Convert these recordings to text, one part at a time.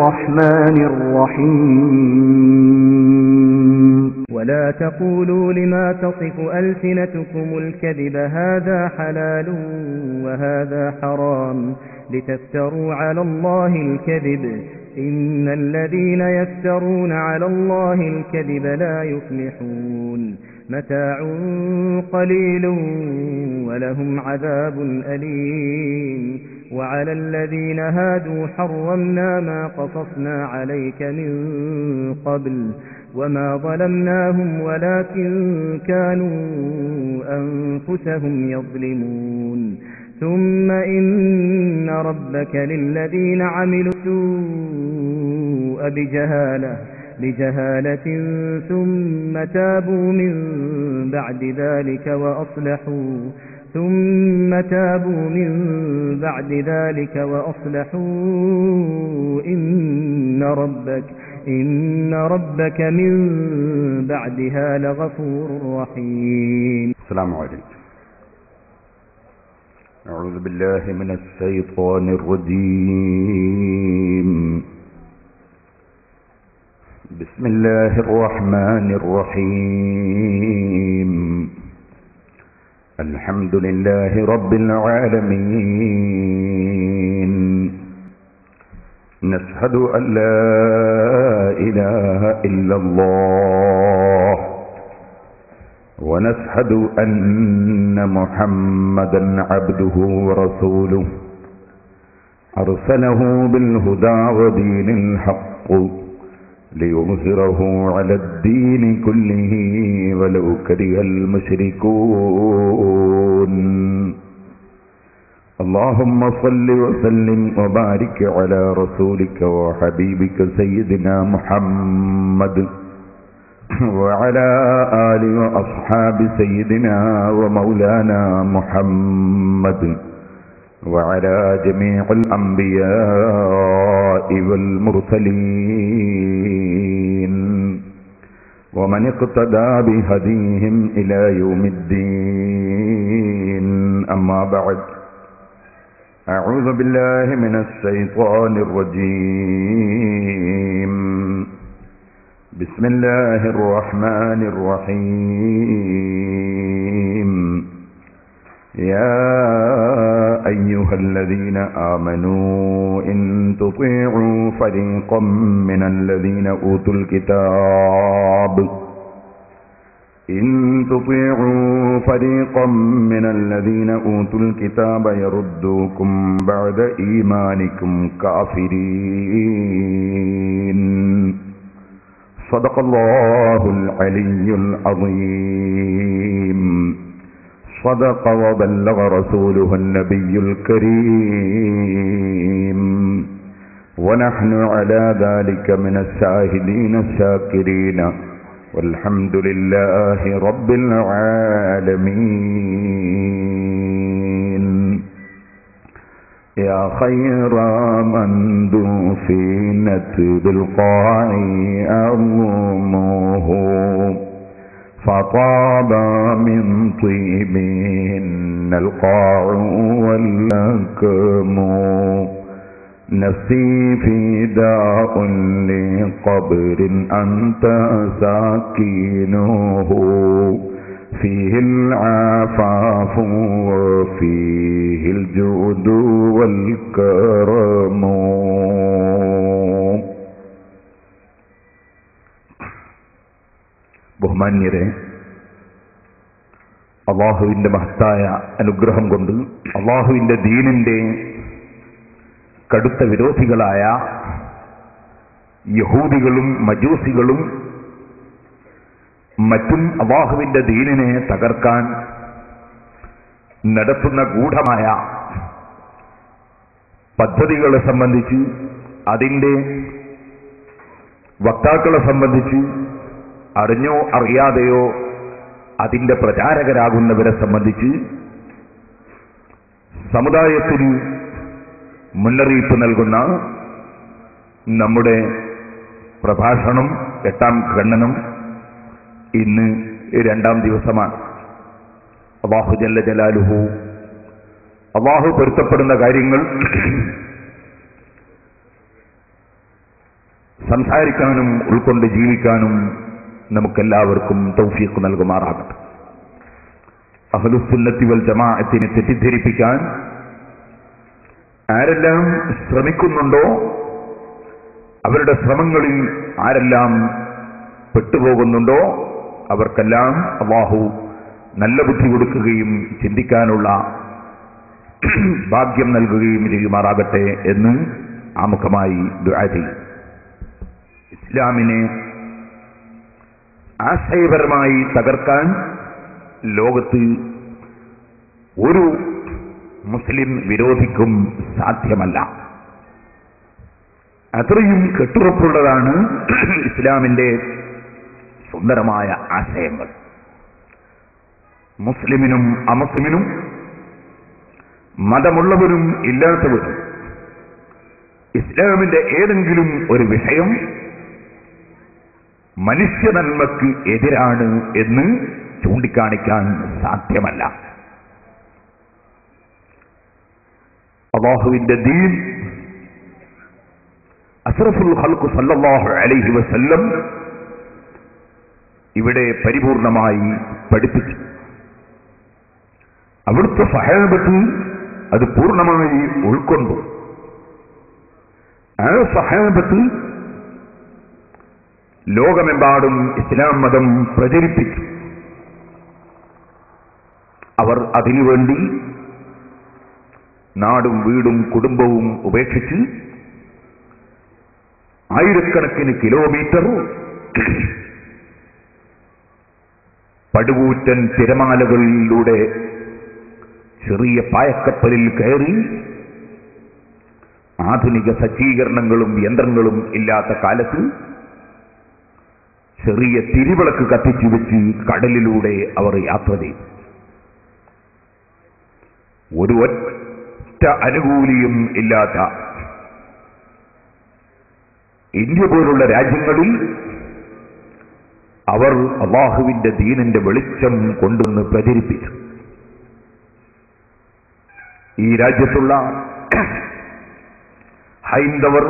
الرحمن الرحيم ولا تقولوا لما تصف ألسنتكم الكذب هذا حلال وهذا حرام لتفتروا على الله الكذب إن الذين يفترون على الله الكذب لا يفلحون متاع قليل ولهم عذاب أليم وعلى الذين هادوا حرمنا ما قصصنا عليك من قبل وما ظلمناهم ولكن كانوا أنفسهم يظلمون ثم إن ربك للذين عملوا السوء بجهالة ثم تابوا من بعد ذلك وأصلحوا إن ربك من بعدها لغفور رحيم. السلام عليكم. أعوذ بالله من الشيطان الرجيم. بسم الله الرحمن الرحيم. الحمد لله رب العالمين. نشهد أن لا إله إلا الله ونشهد أن محمدا عبده ورسوله أرسله بالهدى ودين الحق ليظهره على الدين كله ولو كره المشركون. اللهم صل وسلم وبارك على رسولك وحبيبك سيدنا محمد وعلى آله وأصحاب سيدنا ومولانا محمد وعلى جميع الأنبياء والمرسلين ومن اقتدى بهديهم إلى يوم الدين. أما بعد، أعوذ بالله من الشيطان الرجيم. بسم الله الرحمن الرحيم. يا أيها الذين آمنوا إن تطيعوا فريقا من الذين أوتوا الكتاب يردوكم بعد إيمانكم كافرين. صدق الله العلي العظيم. صدق وبلغ رسوله النبي الكريم ونحن على ذلك من الشاهدين الشاكرين والحمد لله رب العالمين. يا خير من دفنت بالقاع أرمه فطاب من طيبهن القاع واللكم. نفسي فداء لقبر أنت ساكنه فيه العفاف وفيه الجود والكرم. ബഹുമാന്യരെ, അള്ളാഹുവിന്റെ മഹത്തായ അനുഗ്രഹം കൊണ്ട് അള്ളാഹുവിന്റെ ദീനിന്റെ കടുത്ത വിരോധികളായ യഹൂദികളും മജൂസികളും മറ്റും അള്ളാഹുവിന്റെ ദീനിനെ തകർക്കാൻ നടത്തുന്ന ഗൂഢമായ പദ്ധതികളെ സംബന്ധിച്ച്, അതിൻ്റെ വക്താക്കളെ സംബന്ധിച്ച്, അറിഞ്ഞോ അറിയാതെയോ അതിൻ്റെ പ്രചാരകരാകുന്നവരെ സംബന്ധിച്ച് സമുദായത്തിന് മുന്നറിയിപ്പ് നൽകുന്ന നമ്മുടെ പ്രഭാഷണം 8ാം ഖണ്ഡനം ഇന്ന് 2ാം ദിവസമാണ്. അല്ലാഹു ജല്ല ജലാലുഹു, അല്ലാഹു പൊരുത്തപ്പെടുന്ന കാര്യങ്ങൾ സംസാരിക്കാനും ഉൾക്കൊണ്ട് ജീവിക്കാനും നമുക്കെല്ലാവർക്കും തൗഫീഖ് നൽകുമാറാകട്ടെ. അഹ്ലുസുന്നത്തി വൽ ജമാഅത്തിനെ തെറ്റിദ്ധരിപ്പിക്കാൻ ആരെല്ലാം ശ്രമിക്കുന്നുണ്ടോ, അവരുടെ ശ്രമങ്ങളിൽ ആരെല്ലാം പെട്ടുപോകുന്നുണ്ടോ, അവർക്കെല്ലാം അല്ലാഹു നല്ല ബുദ്ധി കൊടുക്കുകയും ചിന്തിക്കാനുള്ള ഭാഗ്യം നൽകുകയും ചെയ്യുമാറാകട്ടെ എന്ന് ആമുഖമായി ദുആ ചെയ്യും. ഇസ്ലാമിനെ ആശയപരമായി തകർക്കാൻ ലോകത്ത് ഒരു മുസ്ലിം വിരോധിക്കും സാധ്യമല്ല. അത്രയും കെട്ടുറപ്പുള്ളതാണ് ഇസ്ലാമിന്റെ സുന്ദരമായ ആശയങ്ങൾ. മുസ്ലിമിനും അമുസ്ലിമിനും, മതമുള്ളവരും ഇല്ലാത്തവരും ഇസ്ലാമിന്റെ ഏതെങ്കിലും ഒരു വിഷയം മനുഷ്യനന്മക്ക് എതിരാണ് എന്ന് ചൂണ്ടിക്കാണിക്കാൻ സാധ്യമല്ല. അല്ലാഹുവിന്റെ ദീൻ അഷ്റഫുൽ ഖൽഖ് സല്ലല്ലാഹു അലൈഹി വസല്ലം ഇവിടെ പരിപൂർണമായി പഠിപ്പിച്ചു. അവിടുത്തെ സഹാബത്ത് അത് പൂർണ്ണമായി ഉൾക്കൊണ്ടു. ആ സഹാബത്ത് ലോകമെമ്പാടും ഇസ്ലാം മതം പ്രചരിപ്പിച്ചു. അവർ അതിനുവേണ്ടി നാടും വീടും കുടുംബവും ഉപേക്ഷിച്ച് ആയിരക്കണക്കിന് കിലോമീറ്റർ പടുകൂറ്റൻ തിരമാലകളിലൂടെ ചെറിയ പായക്കപ്പലിൽ കയറി, ആധുനിക സജ്ജീകരണങ്ങളും യന്ത്രങ്ങളും ഇല്ലാത്ത കാലത്ത് ചെറിയ തിരിവിളക്ക് കത്തിച്ചു വെച്ച് കടലിലൂടെ അവർ യാത്ര ചെയ്തു. ഒരു ഒറ്റ അനുകൂലിയും ഇല്ലാത്ത ഇന്ത്യ പോലുള്ള രാജ്യങ്ങളിൽ അവർ അല്ലാഹുവിന്റെ ദീനിന്റെ വെളിച്ചം കൊണ്ടുവന്ന് പ്രചരിപ്പിച്ചു. ഈ രാജ്യത്തുള്ള ഹൈന്ദവർ,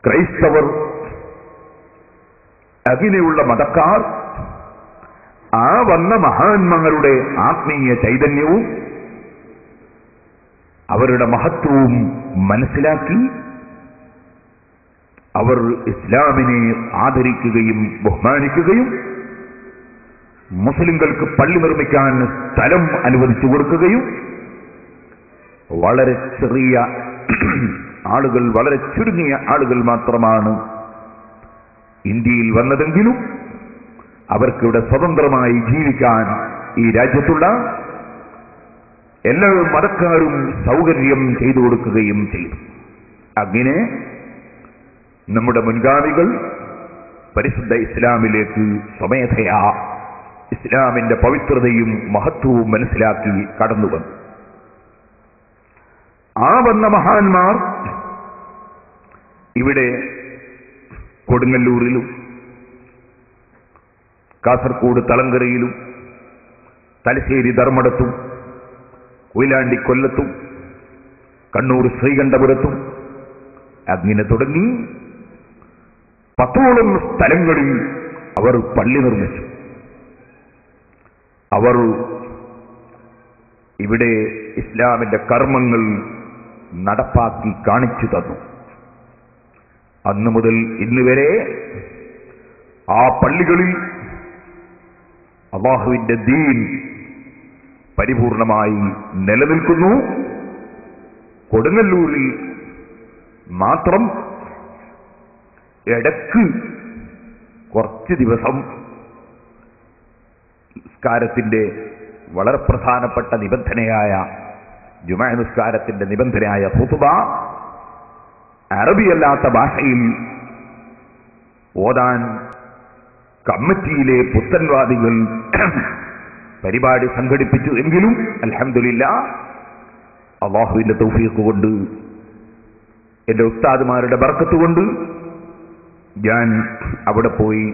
ക്രൈസ്തവർ, അങ്ങനെയുള്ള മതക്കാർ ആ വന്ന മഹാന്മാരുടെ ആത്മീയ ചൈതന്യവും അവരുടെ മഹത്വവും മനസ്സിലാക്കി അവർ ഇസ്ലാമിനെ ആദരിക്കുകയും ബഹുമാനിക്കുകയും മുസ്ലിങ്ങൾക്ക് പള്ളി നിർമ്മിക്കാൻ സ്ഥലം അനുവദിച്ചു കൊടുക്കുകയും വളരെ ചെറിയ ആളുകൾ, വളരെ ചുരുങ്ങിയ ആളുകൾ മാത്രമാണ് ഇന്ത്യയിൽ വന്നതെങ്കിലും അവർക്കിവിടെ സ്വതന്ത്രമായി ജീവിക്കാൻ ഈ രാജ്യത്തുള്ള എല്ലാ മതക്കാരും സൗകര്യം ചെയ്തു കൊടുക്കുകയും ചെയ്തു. അങ്ങനെ നമ്മുടെ മുൻഗാമികൾ പരിശുദ്ധ ഇസ്ലാമിലേക്ക് സ്വമേധയാ ഇസ്ലാമിന്റെ പവിത്രതയും മഹത്വവും മനസ്സിലാക്കി കടന്നുവന്നു. ആ വന്ന മഹാന്മാർ ഇവിടെ കൊടുങ്ങല്ലൂരിലും കാസർഗോഡ് തളങ്കരയിലും തലശ്ശേരി ധർമ്മടത്തും കൊയിലാണ്ടി കൊല്ലത്തും കണ്ണൂർ ശ്രീകണ്ഠപുരത്തും അങ്ങനെ തുടങ്ങി 10ഓളം സ്ഥലങ്ങളിൽ അവർ പള്ളി നിർമ്മിച്ചു. അവർ ഇവിടെ ഇസ്ലാമിന്റെ കർമ്മങ്ങൾ നടപ്പാക്കി കാണിച്ചു തന്നു. അന്നു മുതൽ ഇന്ന് വരെ ആ പള്ളികളിൽ അല്ലാഹുവിന്റെ ദീൻ പരിപൂർണമായി നിലനിൽക്കുന്നു. കൊടുങ്ങല്ലൂരിൽ മാത്രം ഇടക്ക് കുറച്ച് ദിവസം നിസ്കാരത്തിന്റെ വളരെ പ്രധാനപ്പെട്ട നിബന്ധനയായ ജുമാ നിസ്കാരത്തിന്റെ നിബന്ധനയായ ഖുതുബ അറബിയല്ലാത്ത ഭാഷയിൽ ഓതാൻ കമ്മിറ്റിയിലെ പുത്തൻവാദികൾ പരിപാടി സംഘടിപ്പിച്ചു. എങ്കിലും അൽഹംദുലില്ലാഹ് അല്ലാഹുവിന്റെ തൗഫീഖ് കൊണ്ട്, എന്റെ ഉസ്താദുമാരുടെ ബർക്കത്ത് കൊണ്ട് ഞാൻ അവിടെ പോയി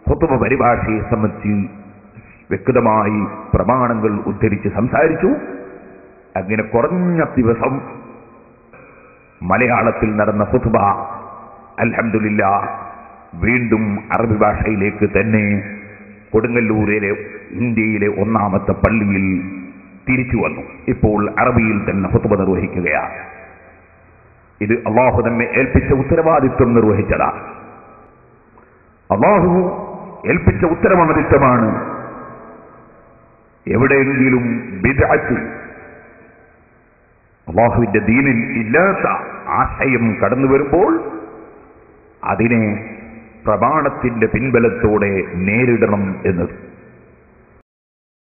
ഖുതുബ പരിഭാഷയെ സംബന്ധിച്ച് വ്യക്തമായി പ്രമാണങ്ങൾ ഉദ്ധരിച്ച് സംസാരിച്ചു. അങ്ങനെ കുറഞ്ഞ ദിവസം മലയാളത്തിൽ നടന്ന ഖുത്ബ അൽഹംദുലില്ലാഹ് വീണ്ടും അറബി ഭാഷയിലേക്ക് തന്നെ കൊടുങ്ങല്ലൂരിലെ ഇന്ത്യയിലെ ഒന്നാമത്തെ പള്ളിയിൽ തിരിച്ചു വന്നു. ഇപ്പോൾ അറബിയിൽ തന്നെ ഖുത്ബ നിർവഹിക്കുകയാണ്. ഇത് അള്ളാഹു നമ്മെ ഏൽപ്പിച്ച ഉത്തരവാദിത്വം നിർവഹിച്ചതാണ്. അള്ളാഹു ഏൽപ്പിച്ച ഉത്തരവാദിത്വമാണ്. എവിടെയെങ്കിലും ബിദ്അത്ത്, അള്ളാഹുവിന്റെ ദീനിൽ ഇല്ലാത്ത ആശയം കടന്നു വരുമ്പോൾ അതിനെ പ്രമാണത്തിന്റെ പിൻബലത്തോടെ നേരിടണം എന്നത്.